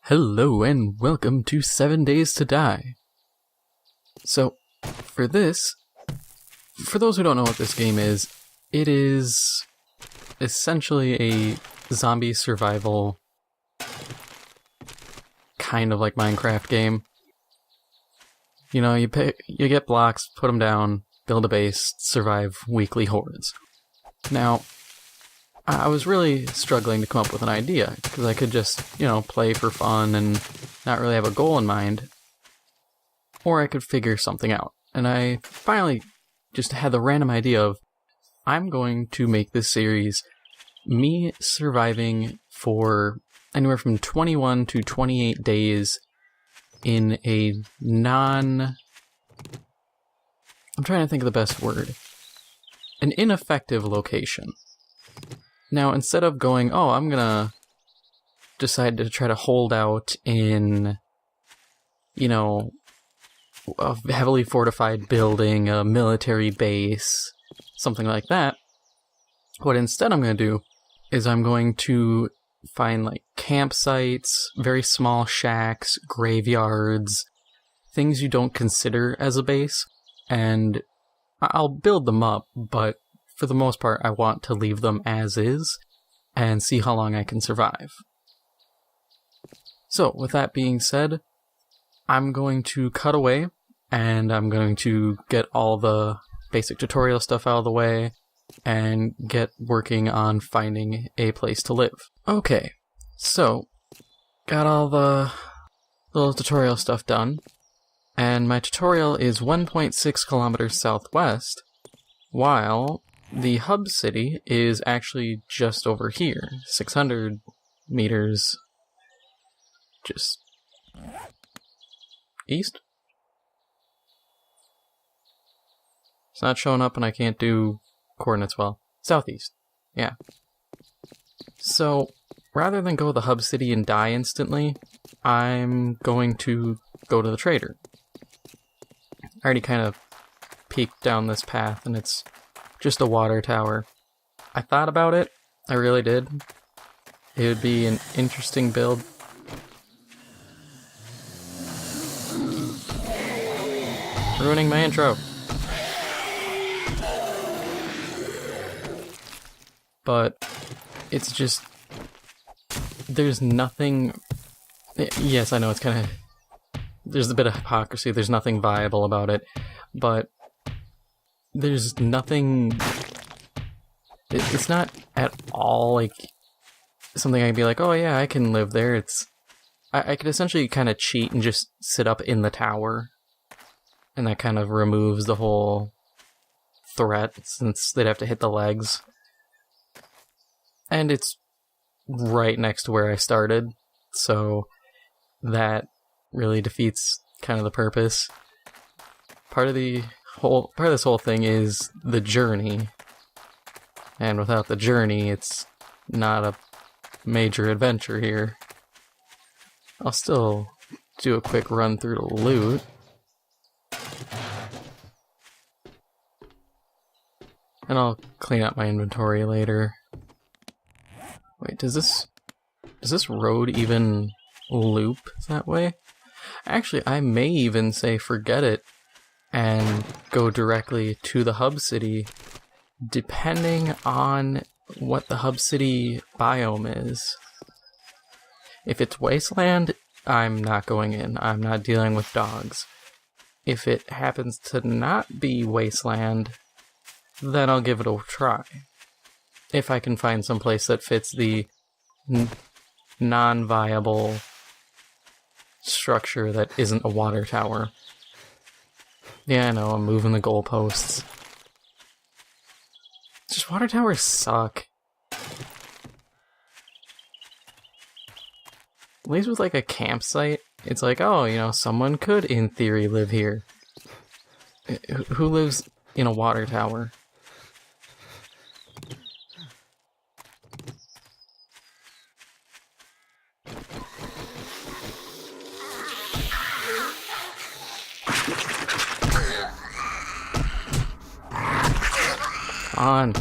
Hello and welcome to 7 Days to Die. So, for those who don't know what this game is, it is essentially a zombie survival, kind of like Minecraft game. You know, you get blocks, put them down, build a base, survive weekly hordes. Now, I was really struggling to come up with an idea, because I could just, play for fun and not really have a goal in mind, or I could figure something out. And I finally just had the random idea of, I'm going to make this series me surviving for anywhere from 21 to 28 days in a I'm trying to think of the best word. An ineffective location. Now, instead of going, I'm gonna decide to try to hold out in, a heavily fortified building, a military base, something like that, what instead I'm gonna do is I'm going to find, campsites, very small shacks, graveyards, things you don't consider as a base, and I'll build them up, but for the most part, I want to leave them as is and see how long I can survive. So, with that being said, I'm going to cut away and I'm going to get all the basic tutorial stuff out of the way and get working on finding a place to live. Okay, so got all the little tutorial stuff done, and my tutorial is 1.6 kilometers southwest, while the hub city is actually just over here, 600 meters just east? It's not showing up and I can't do coordinates well. Southeast, yeah. So, rather than go to the hub city and die instantly, I'm going to go to the trader. I already kind of peeked down this path and it's just a water tower. I thought about it. I really did. It would be an interesting build. Ruining my intro. But it's just, there's nothing. Yes, I know it's kind of, there's a bit of hypocrisy. There's nothing viable about it, but there's nothing. It's not at all like something I'd be like, oh yeah, I can live there. It's I could essentially kind of cheat and just sit up in the tower, and that kind of removes the whole threat since they'd have to hit the legs. And it's right next to where I started, so that really defeats kind of the purpose. Part of this whole thing is the journey, and without the journey, it's not a major adventure here. I'll still do a quick run through to loot. And I'll clean up my inventory later. Wait, does this road even loop that way? Actually, I may even say forget it and go directly to the hub city, depending on what the hub city biome is. If it's wasteland, I'm not going in. I'm not dealing with dogs. If it happens to not be wasteland, then I'll give it a try. If I can find some place that fits the non-viable structure that isn't a water tower. Yeah, I know, I'm moving the goalposts. Just water towers suck. At least with a campsite, it's like, someone could, in theory, live here. Who lives in a water tower? On.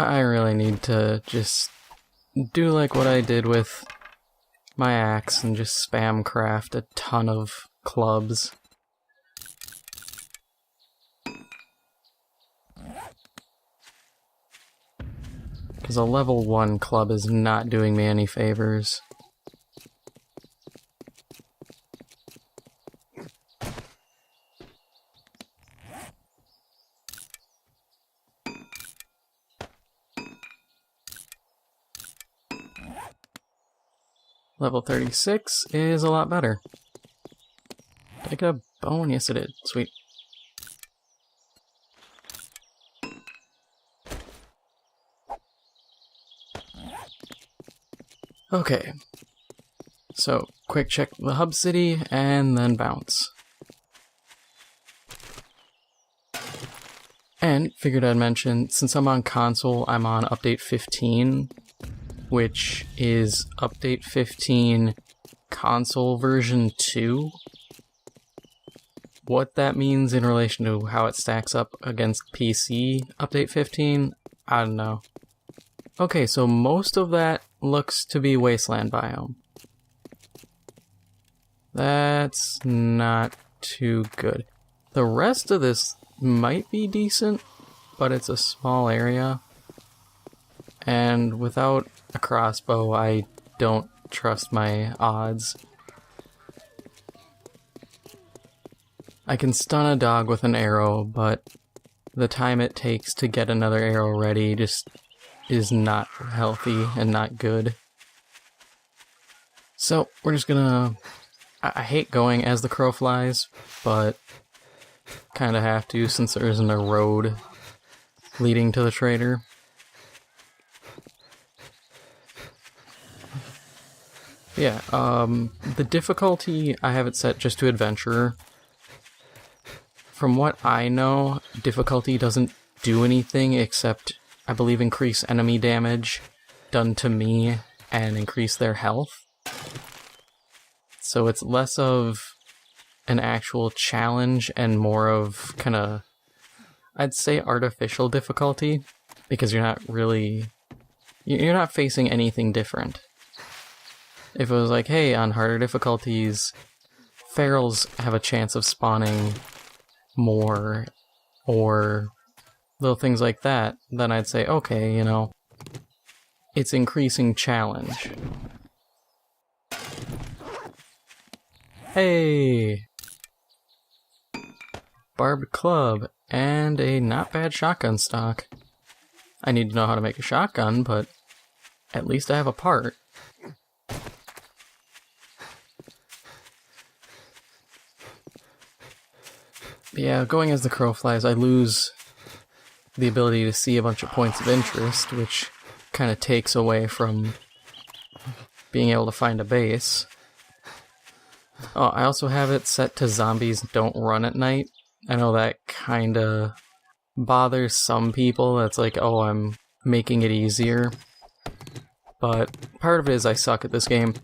I really need to just do like what I did with my axe and just spam craft a ton of clubs. Because a level 1 club is not doing me any favors. Level 36 is a lot better. Did I get a bone? Yes, I did. Sweet. Okay. So, quick check the hub city, and then bounce. And figured I'd mention, since I'm on console, I'm on update 15, which is update 15 console version 2. What that means in relation to how it stacks up against PC update 15, I don't know. Okay, so most of that looks to be wasteland biome. That's not too good. The rest of this might be decent, but it's a small area. And without a crossbow, I don't trust my odds. I can stun a dog with an arrow, but the time it takes to get another arrow ready just is not healthy and not good. So we're just gonna... I hate going as the crow flies, but kind of have to since there isn't a road leading to the trader. Yeah, the difficulty, I have it set just to adventurer. From what I know, difficulty doesn't do anything except, I believe, increase enemy damage done to me and increase their health. So it's less of an actual challenge and more of kind of, I'd say, artificial difficulty, because you're not facing anything different. If it was like, hey, on harder difficulties, ferals have a chance of spawning more, or little things like that, then I'd say, okay, you know, it's increasing challenge. Hey! Barbed club, and a not bad shotgun stock. I need to know how to make a shotgun, but at least I have a part. Yeah, going as the crow flies, I lose the ability to see a bunch of points of interest, which kind of takes away from being able to find a base. Oh, I also have it set to zombies don't run at night. I know that kind of bothers some people. It's like, oh, I'm making it easier. But part of it is I suck at this game.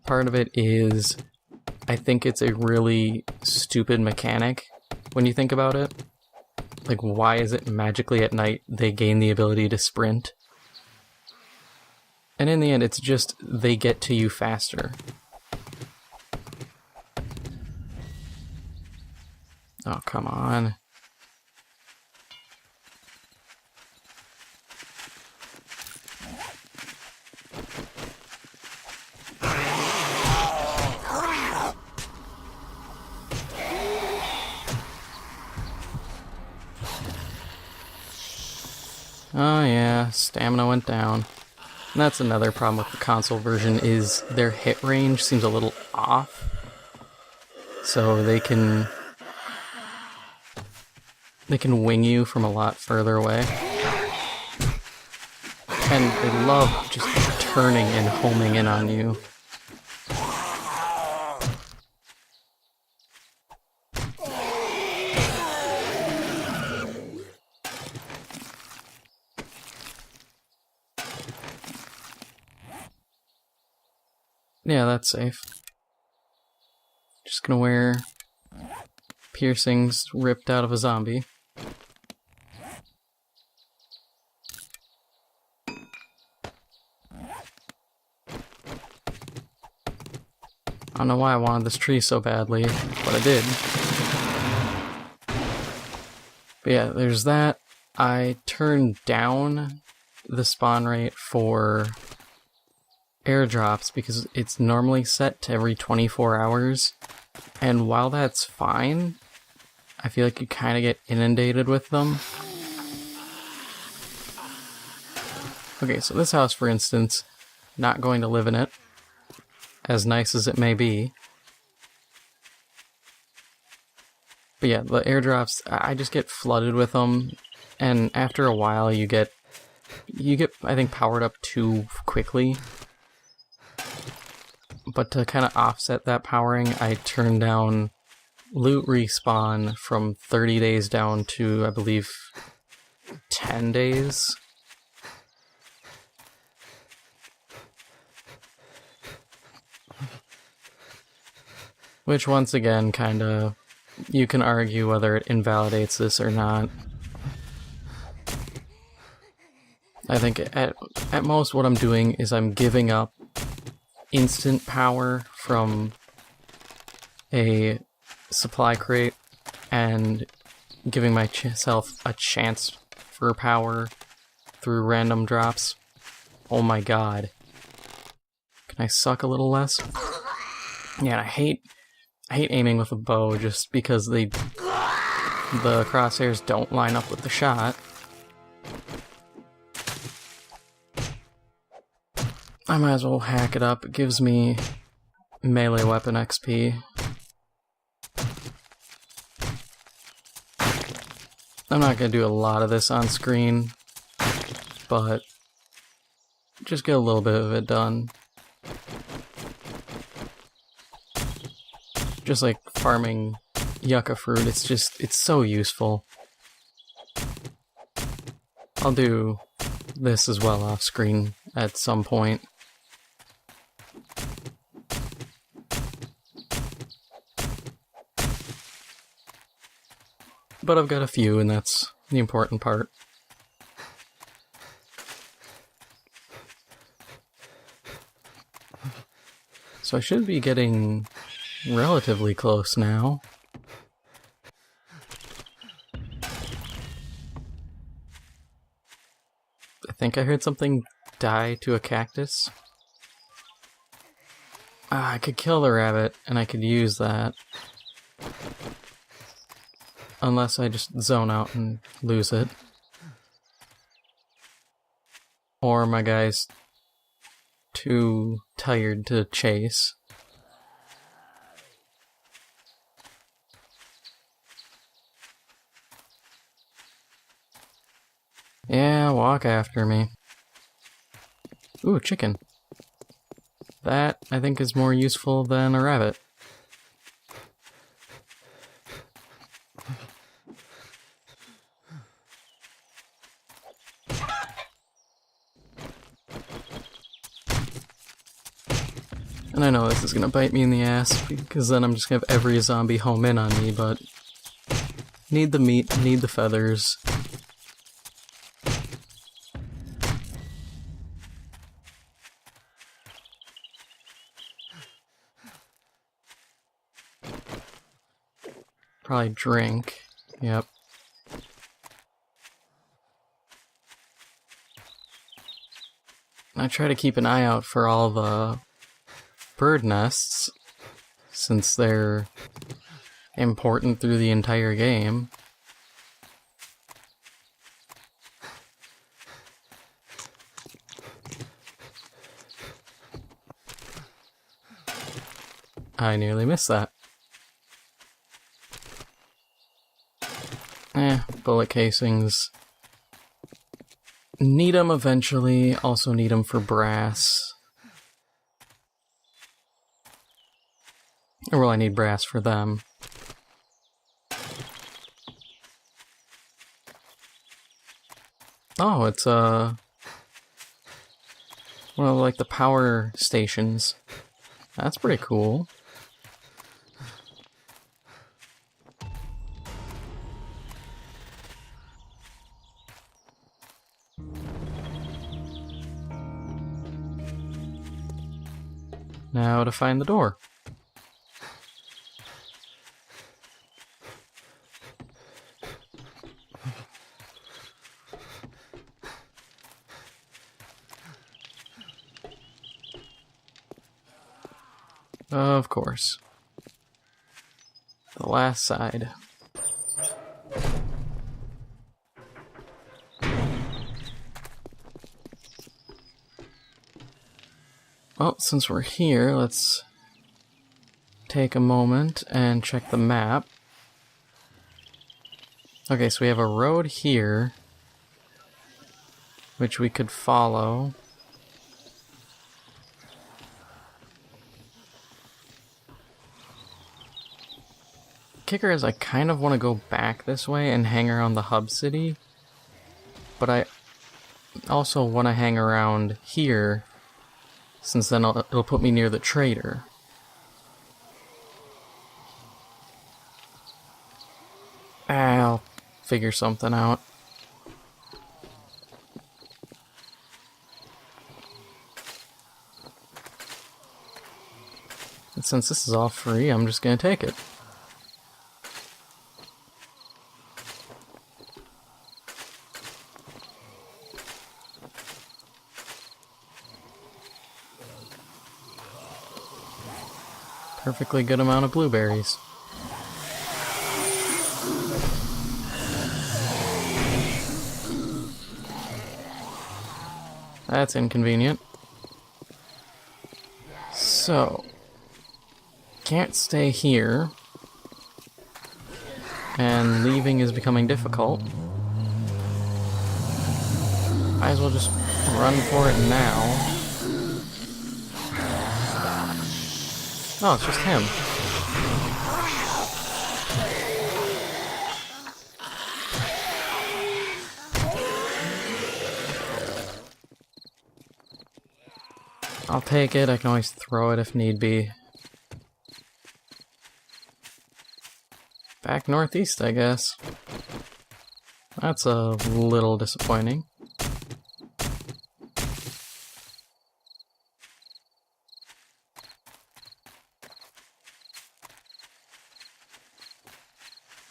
Part of it is I think it's a really stupid mechanic when you think about it. Like, why is it magically at night they gain the ability to sprint? And in the end, it's just they get to you faster. Oh, come on. Oh yeah, stamina went down. And that's another problem with the console version, is their hit range seems a little off. So they can wing you from a lot further away. And they love just turning and homing in on you. Yeah, that's safe. Just gonna wear piercings ripped out of a zombie. don't know why I wanted this tree so badly, but I did. But yeah, there's that. I turned down the spawn rate for airdrops because it's normally set to every 24 hours. And while that's fine, I feel like you kind of get inundated with them. Okay, so this house, for instance, not going to live in it, as nice as it may be. But yeah, the airdrops, I just get flooded with them, and after a while you get, I think, powered up too quickly. But to kind of offset that powering, I turned down loot respawn from 30 days down to, I believe, 10 days. Which, once again, kinda, you can argue whether it invalidates this or not. I think at most what I'm doing is I'm giving up instant power from a supply crate and giving myself a chance for power through random drops. Oh my god. Can I suck a little less? Yeah, I hate aiming with a bow just because the crosshairs don't line up with the shot. I might as well hack it up. It gives me melee weapon XP. I'm not gonna do a lot of this on screen, but just get a little bit of it done. Just like farming yucca fruit, it's so useful. I'll do this as well off screen at some point. But I've got a few, and that's the important part. So I should be getting relatively close now. I think I heard something die to a cactus. I could kill the rabbit, and I could use that. Unless I just zone out and lose it. Or my guy's too tired to chase. Yeah, walk after me. Ooh, chicken. That, I think, is more useful than a rabbit. And I know this is gonna bite me in the ass, because then I'm just gonna have every zombie home in on me, but... need the meat, need the feathers. Probably drink. Yep. I try to keep an eye out for all the bird nests, since they're important through the entire game. I nearly missed that. Bullet casings. Need them eventually, also need them for brass. Or well, I need brass for them. Oh, it's one of like the power stations. That's pretty cool. Now to find the door. Of course. The last side. Well, since we're here, let's take a moment and check the map. Okay, so we have a road here, which we could follow. Kicker is I kind of want to go back this way and hang around the hub city, but I also want to hang around here, since then it'll put me near the trader. I'll figure something out. And since this is all free, I'm just gonna take it. Perfectly good amount of blueberries. That's inconvenient. So, can't stay here. And leaving is becoming difficult. Might as well just run for it now. Oh, it's just him. I'll take it. I can always throw it if need be. Back northeast, I guess. That's a little disappointing.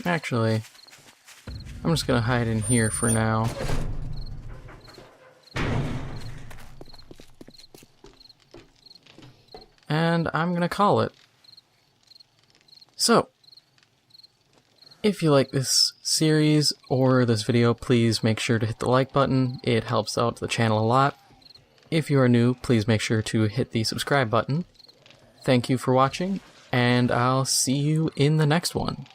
Actually, I'm just gonna hide in here for now. And I'm gonna call it. So, if you like this series or this video, please make sure to hit the like button. It helps out the channel a lot. If you are new, please make sure to hit the subscribe button. Thank you for watching, and I'll see you in the next one.